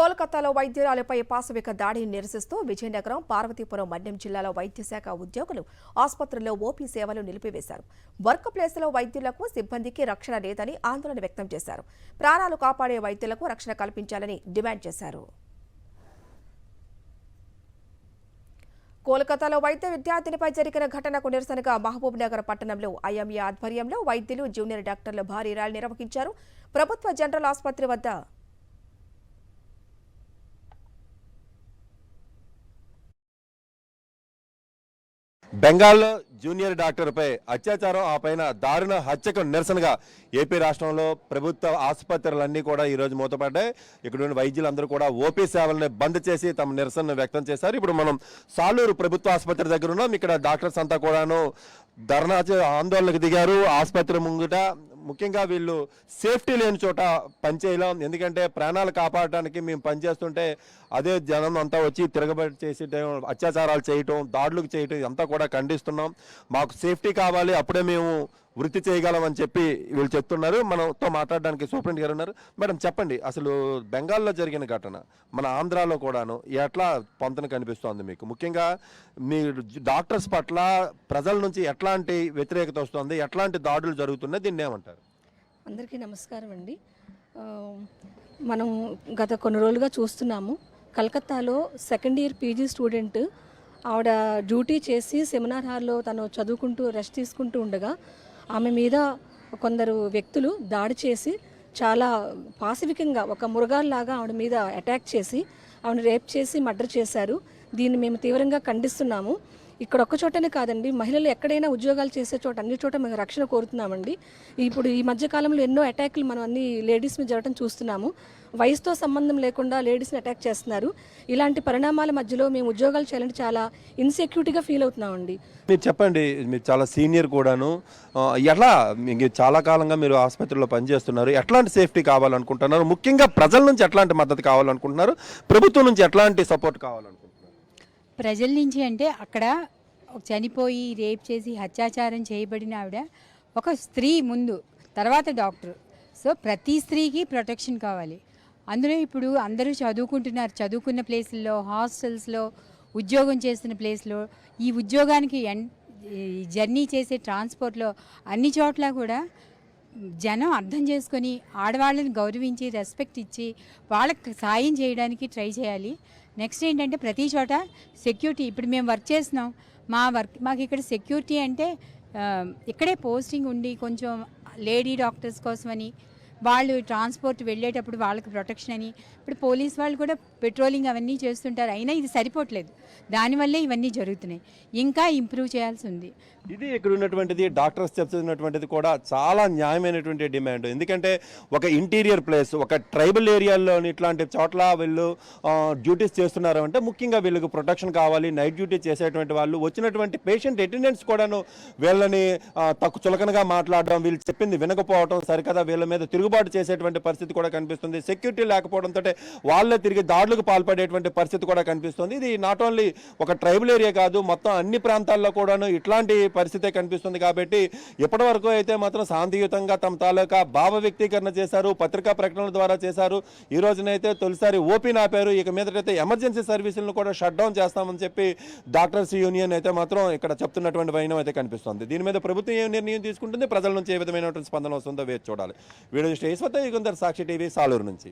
కోల్కతాలో వైద్యురాలపై పాశవిక దాడిని నిరసిస్తూ విజయనగరం, పార్వతీపురం, మన్యం జిల్లాలో వైద్య శాఖ ఉద్యోగులు ఆసుపత్రుల్లో ఓపీ సేవలు నిలిపివేశారు. వర్క్ ప్లేస్లో వైద్యులకు, సిబ్బందికి రక్షణ లేదని ఆందోళన వ్యక్తం చేశారు. ప్రాణాలు కాపాడే వైద్యులకు రక్షణ కల్పించాలని డిమాండ్ చేశారు. కోల్కతాలో వైద్య విద్యార్థినిపై జరిగిన ఘటనకు నిరసనగా మహబూబ్ నగర్ పట్టణంలో ఐఎంఏ ఆధ్వర్యంలో వైద్యులు, జూనియర్ డాక్టర్లు భారీ ర్యాలీ నిర్వహించారు. ప్రభుత్వ జనరల్ ఆసుపత్రి వద్ద బెంగాల్లో జూనియర్ డాక్టర్పై అత్యాచారం, ఆ పైన దారుణ హత్యకు నిరసనగా ఏపీ రాష్ట్రంలో ప్రభుత్వ ఆసుపత్రులన్నీ కూడా ఈరోజు మూతపడ్డాయి. ఇక్కడ ఉన్న వైద్యులందరూ కూడా ఓపీ సేవలను బంద్ చేసి తమ నిరసనను వ్యక్తం చేశారు. ఇప్పుడు మనం సాలూరు ప్రభుత్వ ఆసుపత్రి దగ్గర ఉన్నాం. ఇక్కడ డాక్టర్స్ అంతా కూడాను ధర్నా ఆందోళనకు దిగారు. ఆసుపత్రి ముంగిట ముఖ్యంగా వీళ్ళు సేఫ్టీ లేని చోట పనిచేయలేం, ఎందుకంటే ప్రాణాలు కాపాడటానికి మేము పనిచేస్తుంటే అదే జనం అంతా వచ్చి తిరగబడి చేసి అత్యాచారాలు చేయటం, దాడులకు చేయటం అంతా కూడా ఖండిస్తున్నాం. మాకు సేఫ్టీ కావాలి, అప్పుడే మేము వృత్తి చేయగలం అని చెప్పి వీళ్ళు చెప్తున్నారు. మనతో మాట్లాడడానికి సూపరింటెండెంట్ గారు ఉన్నారు. మేడం, చెప్పండి, అసలు బెంగాల్లో జరిగిన ఘటన మన ఆంధ్రాలో కూడాను ఎట్లా పొంతన కనిపిస్తోంది మీకు? ముఖ్యంగా మీ డాక్టర్స్ పట్ల ప్రజల నుంచి ఎట్లాంటి వ్యతిరేకత వస్తుంది, ఎట్లాంటి దాడులు జరుగుతున్నాయి, దీన్ని ఏమంటారు? అందరికీ నమస్కారం అండి. మనం గత కొన్ని రోజులుగా చూస్తున్నాము, కలకత్తాలో సెకండ్ ఇయర్ పీజీ స్టూడెంట్ ఆవిడ డ్యూటీ చేసి సెమినార్ హాల్లో తను చదువుకుంటూ రెస్ట్ తీసుకుంటూ ఉండగా ఆమె మీద కొందరు వ్యక్తులు దాడి చేసి చాలా పాశవికంగా ఒక మురగాల్లాగా ఆవిడ మీద అటాక్ చేసి ఆవిడ రేప్ చేసి మర్డర్ చేశారు. దీన్ని మేము తీవ్రంగా ఖండిస్తున్నాము. ఇక్కడ ఒక్క చోటనే కాదండి, మహిళలు ఎక్కడైనా ఉద్యోగాలు చేసే చోట అన్ని చోట మేము రక్షణ కోరుతున్నామండి. ఇప్పుడు ఈ మధ్యకాలంలో ఎన్నో అటాక్లు మనం అన్ని లేడీస్ మీద జరగడం చూస్తున్నాము. వయసుతో సంబంధం లేకుండా లేడీస్ని అటాక్ చేస్తున్నారు. ఇలాంటి పరిణామాల మధ్యలో మేము ఉద్యోగాలు చేయాలంటే చాలా ఇన్సెక్యూరిటీగా ఫీల్ అవుతున్నామండి. మీరు చెప్పండి, మీరు చాలా సీనియర్ కూడాను, ఎలా మీకు చాలా కాలంగా మీరు ఆసుపత్రిలో పనిచేస్తున్నారు, ఎట్లాంటి సేఫ్టీ కావాలనుకుంటున్నారు? ముఖ్యంగా ప్రజల నుంచి ఎట్లాంటి మద్దతు కావాలనుకుంటున్నారు? ప్రభుత్వం నుంచి ఎట్లాంటి సపోర్ట్ కావాలనుకుంటున్నారు? ప్రజల నుంచి అంటే అక్కడ చనిపోయి రేప్ చేసి అత్యాచారం చేయబడిన ఆవిడ ఒక స్త్రీ ముందు, తర్వాత డాక్టర్. సో ప్రతి స్త్రీకి ప్రొటెక్షన్ కావాలి. అందులో ఇప్పుడు అందరూ చదువుకుంటున్నారు, చదువుకున్న ప్లేసుల్లో, హాస్టల్స్లో, ఉద్యోగం చేస్తున్న ప్లేస్లో, ఈ ఉద్యోగానికి జర్నీ చేసే ట్రాన్స్పోర్ట్లో అన్ని చోట్ల కూడా జనం అర్థం చేసుకొని ఆడవాళ్ళని గౌరవించి రెస్పెక్ట్ ఇచ్చి వాళ్ళకి సాయం చేయడానికి ట్రై చేయాలి. నెక్స్ట్ ఏంటంటే ప్రతి చోట సెక్యూరిటీ, ఇప్పుడు మేము వర్క్ చేస్తున్నాం, మాకు ఇక్కడ సెక్యూరిటీ అంటే ఇక్కడే పోస్టింగ్ ఉండి కొంచెం లేడీ డాక్టర్స్ కోసమని వాళ్ళు ట్రాన్స్పోర్ట్ వెళ్ళేటప్పుడు వాళ్ళకి ప్రొటెక్షన్ అని, ఇప్పుడు పోలీస్ వాళ్ళు కూడా పెట్రోలింగ్ అవన్నీ చేస్తుంటారు. అయినా ఇది సరిపోవట్లేదు, దానివల్లే ఇవన్నీ జరుగుతున్నాయి. ఇంకా ఇంప్రూవ్ చేయాల్సి ఉంది. ఇది ఇక్కడ ఉన్నటువంటిది డాక్టర్స్ చెప్తున్నటువంటిది కూడా చాలా న్యాయమైనటువంటి డిమాండ్. ఎందుకంటే ఒక ఇంటీరియర్ ప్లేస్, ఒక ట్రైబల్ ఏరియాలోని ఇట్లాంటి చోట్ల వీళ్ళు డ్యూటీస్ చేస్తున్నారు అంటే ముఖ్యంగా వీళ్ళకి ప్రొటెక్షన్ కావాలి. నైట్ డ్యూటీ చేసేటువంటి వాళ్ళు, వచ్చినటువంటి పేషెంట్ అటెండెంట్స్ కూడాను వీళ్ళని తక్కువ చులకనగా మాట్లాడడం, వీళ్ళు చెప్పింది వినకపోవడం, సరికదా వీళ్ళ మీద తిరుగుబాటు చేసేటువంటి పరిస్థితి కూడా కనిపిస్తుంది. సెక్యూరిటీ లేకపోవడంతో వాళ్ళే తిరిగి దాడులకు పాల్పడేటువంటి పరిస్థితి కూడా కనిపిస్తుంది. ఇది నాట్ ఓన్లీ ఒక ట్రైబల్ ఏరియా కాదు, మొత్తం అన్ని ప్రాంతాల్లో కూడాను ఇట్లాంటి పరిస్థితే కనిపిస్తుంది. కాబట్టి ఇప్పటి వరకు అయితే మాత్రం శాంతియుతంగా తమ తాలూకా భావ వ్యక్తీకరణ చేశారు, పత్రికా ప్రకటనల ద్వారా చేశారు. ఈ రోజునైతే తొలిసారి ఓపీని ఆపారు. ఇక మీదటైతే ఎమర్జెన్సీ సర్వీసులను కూడా షట్ డౌన్ చేస్తామని చెప్పి డాక్టర్స్ యూనియన్ అయితే మాత్రం ఇక్కడ చెప్తున్నటువంటి వైనం అయితే కనిపిస్తుంది. దీని మీద ప్రభుత్వం ఏ నిర్ణయం తీసుకుంటుంది, ప్రజల నుంచి ఏ విధమైనటువంటి స్పందన వస్తుందో వేచి చూడాలి. వీడియో స్టేజ్ వద్ద సాక్షి టీవీ, సాలూరు నుంచి.